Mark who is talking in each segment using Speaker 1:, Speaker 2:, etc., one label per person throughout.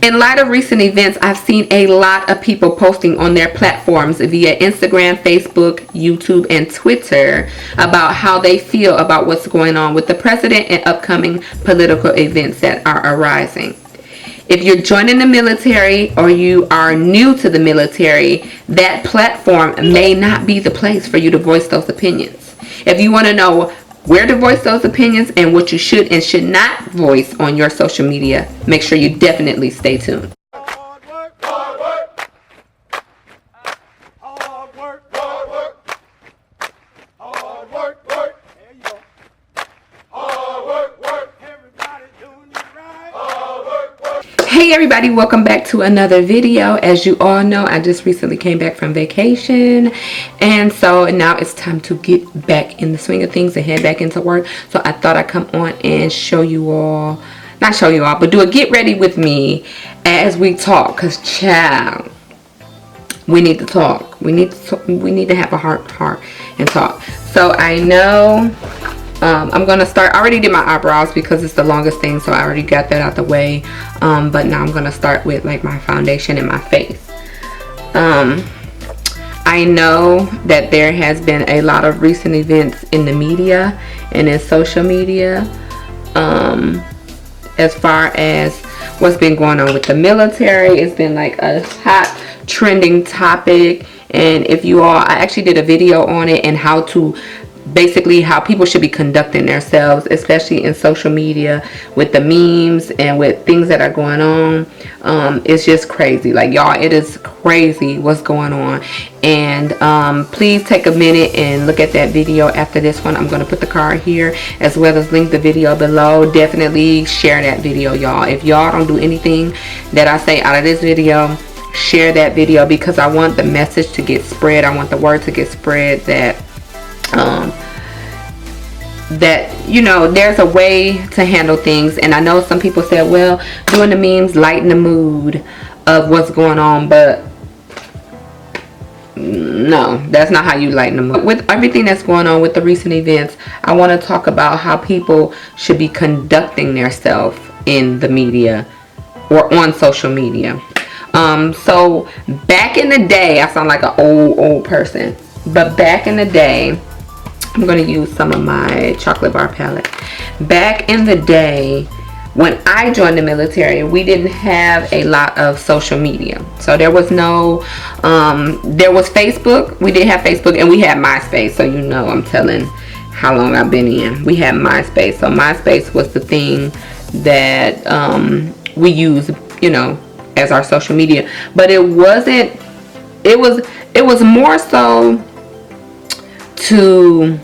Speaker 1: In light of recent events, I've seen a lot of people posting on their platforms via Instagram, Facebook, YouTube, and Twitter about how they feel about what's going on with the president and upcoming political events that are arising. If you're joining the military or you are new to the military, that platform may not be the place for you to voice those opinions. If you want to know where to voice those opinions and what you should and should not voice on your social media, make sure you definitely stay tuned.
Speaker 2: Hard work, hard work. Hard work, hard work. Hard work, work. There you go. Hard work, work. Everybody doing it right. Hard work, work.
Speaker 1: Hey everybody, welcome back to another video. As you all know, I just recently came back from vacation, and so now it's time to get back in the swing of things and head back into work. So I thought I'd come on and show you all, not show you all, but do a get ready with me as we talk, because child, we need to talk. We need to have a heart and talk. So I know I'm gonna start. I already did my eyebrows because it's the longest thing, so I already got that out the way. But now I'm gonna start with like my foundation and my face. I know that there has been a lot of recent events in the media and in social media as far as what's been going on with the military. It's been like a hot trending topic, and if you all, I actually did a video on it and how to basically how people should be conducting themselves, especially in social media with the memes and with things that are going on. It's just crazy, like y'all, it is crazy what's going on. And please take a minute and look at that video after this one. I'm going to put the card here as well as link the video below. Definitely share that video, y'all. If y'all don't do anything that I say out of this video, share that video, because I want the message to get spread. I want the word to get spread that that, you know, there's a way to handle things. And I know some people said, well, doing the memes lighten the mood of what's going on, but no, that's not how you lighten the mood. With everything that's going on with the recent events, I want to talk about how people should be conducting themselves in the media or on social media. So back in the day, I sound like an old person, but back in the day, I'm going to use some of my chocolate bar palette. Back in the day, when I joined the military, we didn't have a lot of social media. So there was no, there was Facebook. We did have Facebook, and we had MySpace. So you know, I'm telling how long I've been in. We had MySpace. So MySpace was the thing that we used, you know, as our social media. But it wasn't, it was more so to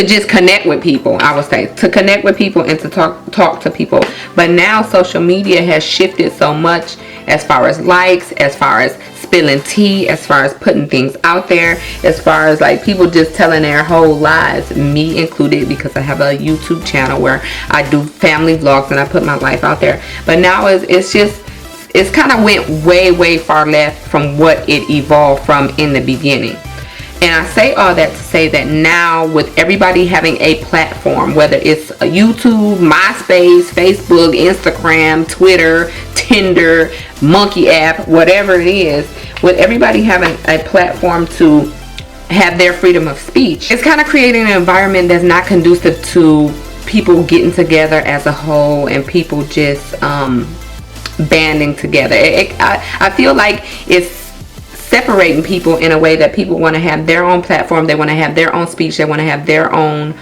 Speaker 1: just connect with people. I would say to connect with people and to talk to people. But now social media has shifted so much as far as likes, as far as spilling tea, as far as putting things out there, as far as like people just telling their whole lives, me included, because I have a YouTube channel where I do family vlogs and I put my life out there. But now it's kind of went way far left from what it evolved from in the beginning. And I say all that to say that now, with everybody having a platform, whether it's a YouTube, MySpace, Facebook, Instagram, Twitter, Tinder, Monkey app, whatever it is, with everybody having a platform to have their freedom of speech, it's kind of creating an environment that's not conducive to people getting together as a whole and people just banding together. I feel like it's separating people in a way that people want to have their own platform, they want to have their own speech, they want to have their own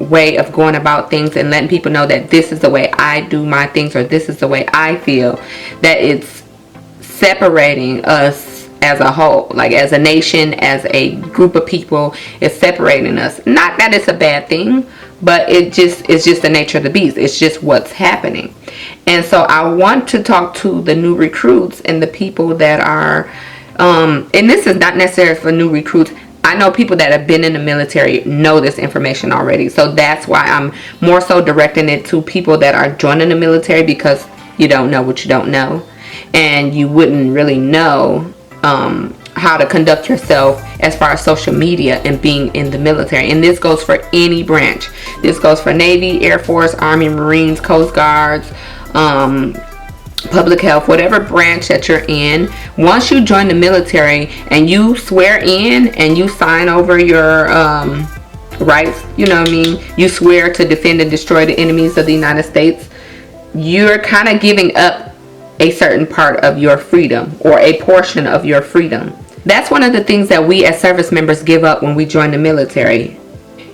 Speaker 1: way of going about things, and letting people know that this is the way I do my things, or this is the way I feel. That it's separating us as a whole, like as a nation, as a group of people. It's separating us. Not that it's a bad thing, but it's just the nature of the beast. It's just what's happening. And so I want to talk to the new recruits and the people that are and this is not necessarily for new recruits. I know people that have been in the military know this information already, so that's why I'm more so directing it to people that are joining the military, because you don't know what you don't know, and you wouldn't really know how to conduct yourself as far as social media and being in the military. And this goes for any branch. This goes for Navy, Air Force, Army, Marines, Coast Guards, public health, whatever branch that you're in. Once you join the military and you swear in and you sign over your rights, you know what I mean, you swear to defend and destroy the enemies of the United States, you're kind of giving up a certain part of your freedom, or a portion of your freedom. That's one of the things that we as service members give up when we join the military.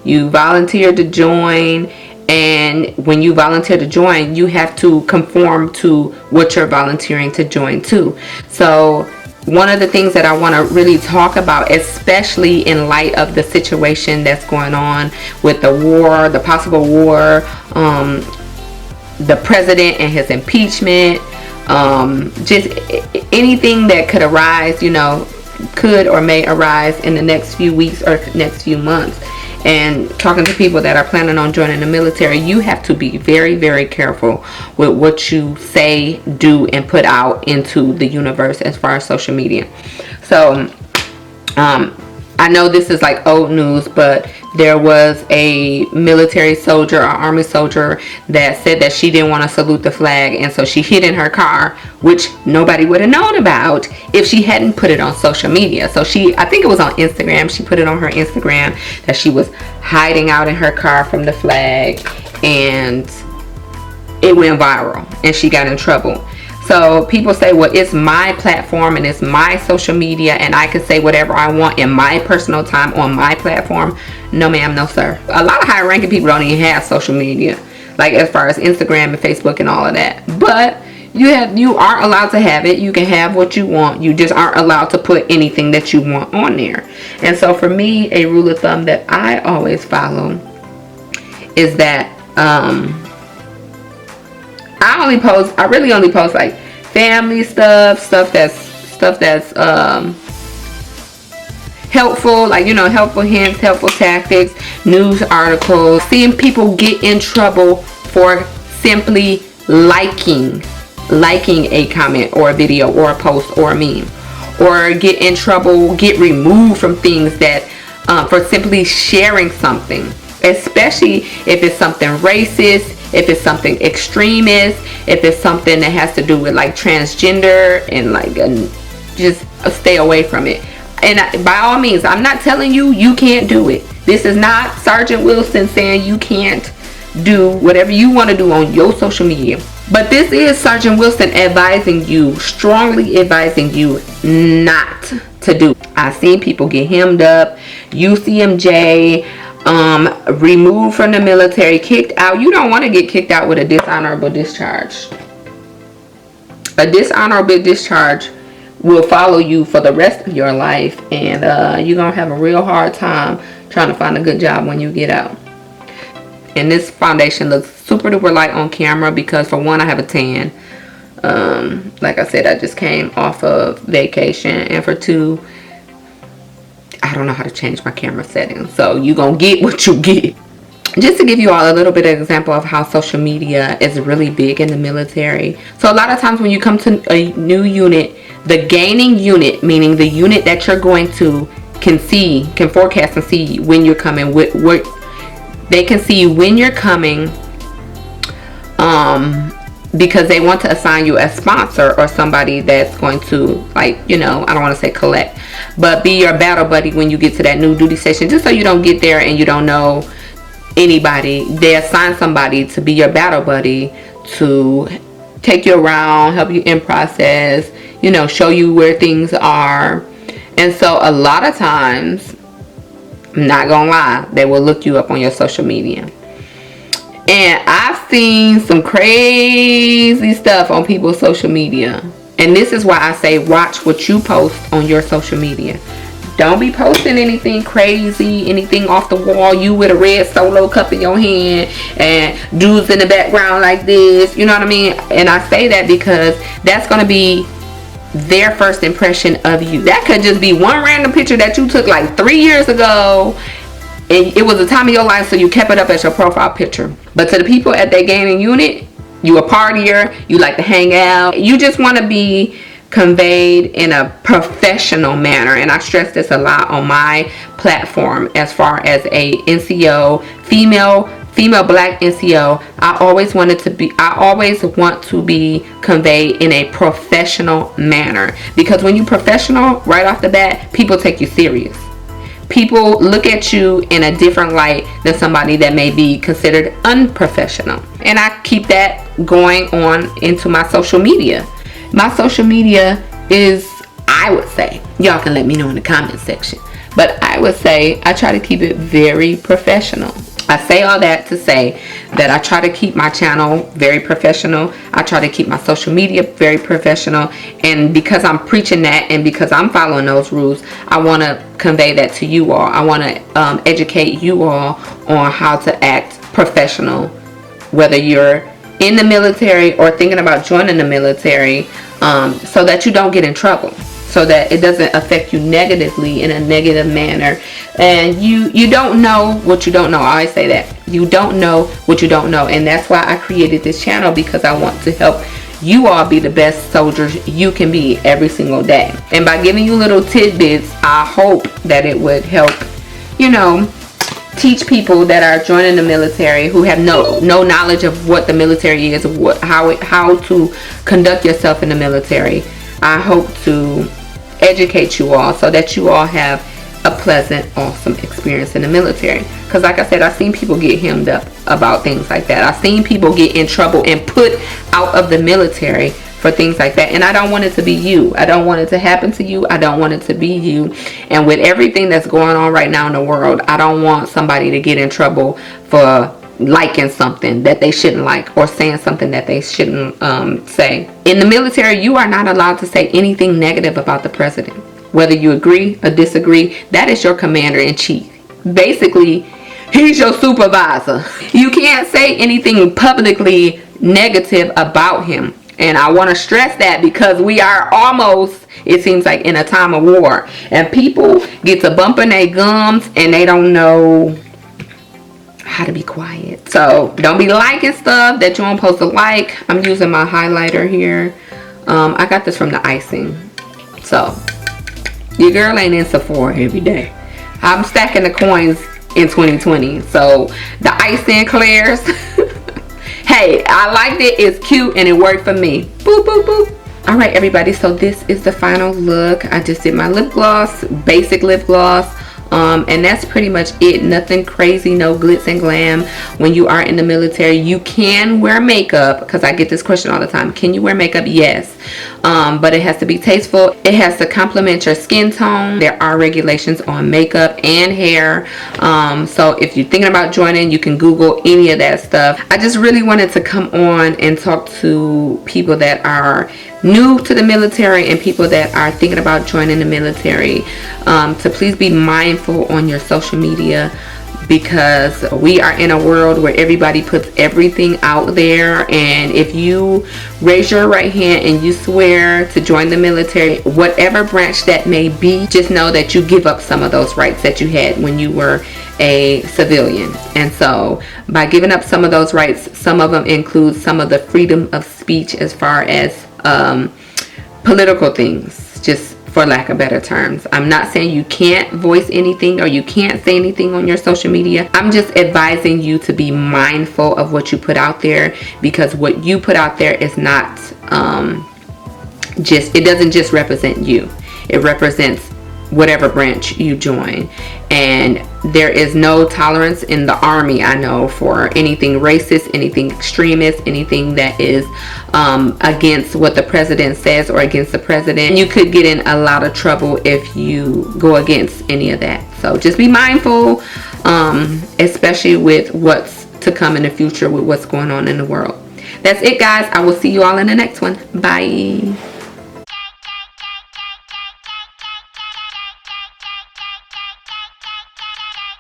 Speaker 1: You volunteer to join, and when you volunteer to join, you have to conform to what you're volunteering to join to. So one of the things that I want to really talk about, especially in light of the situation that's going on with the war, the possible war, the president and his impeachment, just anything that could arise, you know, could or may arise in the next few weeks or next few months. And talking to people that are planning on joining the military, you have to be very, very careful with what you say, do, and put out into the universe as far as social media. So I know this is like old news, but there was a military soldier or army soldier that said that she didn't want to salute the flag, and so she hid in her car, which nobody would have known about if she hadn't put it on social media. So I think it was on Instagram, she put it on her Instagram that she was hiding out in her car from the flag, and it went viral and she got in trouble. So people say, well, it's my platform and it's my social media and I can say whatever I want in my personal time on my platform. No ma'am, no sir. A lot of high ranking people don't even have social media, like as far as Instagram and Facebook and all of that. But you are allowed to have it. You can have what you want. You just aren't allowed to put anything that you want on there. And so for me, a rule of thumb that I always follow is that I really only post like family stuff that's helpful, like, you know, helpful hints, helpful tactics, news articles. Seeing people get in trouble for simply liking a comment or a video or a post or a meme, or get in trouble, get removed from things that for simply sharing something, especially if it's something racist, if it's something extremist, if it's something that has to do with like transgender, and like just stay away from it. And by all means, I'm not telling you you can't do it. This is not Sergeant Wilson saying you can't do whatever you want to do on your social media. But this is Sergeant Wilson advising you, strongly advising you not to do. I've seen people get hemmed up, UCMJ, removed from the military, kicked out. You don't want to get kicked out with a dishonorable discharge. A dishonorable discharge will follow you for the rest of your life, and you're gonna have a real hard time trying to find a good job when you get out. And this foundation looks super duper light on camera because, for one, I have a tan. Like I said, I just came off of vacation, and for two, I don't know how to change my camera settings, so you gonna get what you get. Just to give you all a little bit of example of how social media is really big in the military. So a lot of times when you come to a new unit, the gaining unit, meaning the unit that you're going to can forecast and see when you're coming, they can see when you're coming, because they want to assign you a sponsor or somebody that's going to, like, you know, I don't want to say collect, but be your battle buddy when you get to that new duty station, just so you don't get there and you don't know anybody. They assign somebody to be your battle buddy, to take you around, help you in process, you know, show you where things are. And so a lot of times, I'm not gonna lie, they will look you up on your social media. And I've seen some crazy stuff on people's social media. And this is why I say watch what you post on your social media. Don't be posting anything crazy, anything off the wall, you with a red Solo cup in your hand and dudes in the background like this, you know what I mean? And I say that because that's going to be their first impression of you. That could just be one random picture that you took like 3 years ago, and it was a time of your life, so you kept it up as your profile picture. But to the people at that gaining unit, you a partier, you like to hang out, you just want to be conveyed in a professional manner. And I stress this a lot on my platform as far as a NCO, female female black NCO, I always want to be conveyed in a professional manner, because when you're professional right off the bat, people take you serious. People look at you in a different light than somebody that may be considered unprofessional. And I keep that going on into my social media. My social media is, I would say, y'all can let me know in the comment section, but I would say I try to keep it very professional. I say all that to say that I try to keep my channel very professional. I try to keep my social media very professional. And because I'm preaching that, and because I'm following those rules, I want to convey that to you all. I want to educate you all on how to act professional, whether you're in the military or thinking about joining the military, so that you don't get in trouble, so that it doesn't affect you negatively in a negative manner. And you don't know what you don't know. I always say that. You don't know what you don't know. And that's why I created this channel, because I want to help you all be the best soldiers you can be every single day. And by giving you little tidbits, I hope that it would help, you know, teach people that are joining the military who have no knowledge of what the military is, how to conduct yourself in the military. I hope to educate you all so that you all have a pleasant, awesome experience in the military. Because like I said, I've seen people get hemmed up about things like that. I've seen people get in trouble and put out of the military for things like that. And I don't want it to be you. I don't want it to happen to you. I don't want it to be you. And with everything that's going on right now in the world, I don't want somebody to get in trouble for liking something that they shouldn't like, or saying something that they shouldn't say. In the military, you are not allowed to say anything negative about the president. Whether you agree or disagree, that is your commander-in-chief. Basically, he's your supervisor. You can't say anything publicly negative about him. And I want to stress that, because we are almost, it seems like, in a time of war. And people get to bumping their gums and they don't know how to be quiet. So don't be liking stuff that you aren't supposed to like. I'm using my highlighter here. I got this from the icing. So your girl ain't in Sephora every day. I'm stacking the coins in 2020. So the icing clears. Hey, I liked it. It's cute and it worked for me. Boop, boop, boop. All right, everybody. So this is the final look. I just did my lip gloss, basic lip gloss. And that's pretty much it. Nothing crazy, no glitz and glam. When you are in the military, you can wear makeup, because I get this question all the time. Can you wear makeup? Yes. But it has to be tasteful. It has to complement your skin tone. There are regulations on makeup and hair. So if you're thinking about joining, you can Google any of that stuff. I just really wanted to come on and talk to people that are new to the military and people that are thinking about joining the military, to please be mindful on your social media, because we are in a world where everybody puts everything out there. And if you raise your right hand and you swear to join the military, whatever branch that may be, just know that you give up some of those rights that you had when you were a civilian. And so by giving up some of those rights, some of them include some of the freedom of speech, as far as political things, just for lack of better terms. I'm not saying you can't voice anything or you can't say anything on your social media. I'm just advising you to be mindful of what you put out there, because what you put out there is not it doesn't just represent you. It represents whatever branch you join. And there is no tolerance in the Army, I know, for anything racist, anything extremist, anything that is against what the president says or against the president. You could get in a lot of trouble if you go against any of that. So just be mindful, especially with what's to come in the future, with what's going on in the world. That's it, guys. I will see you all in the next one. Bye.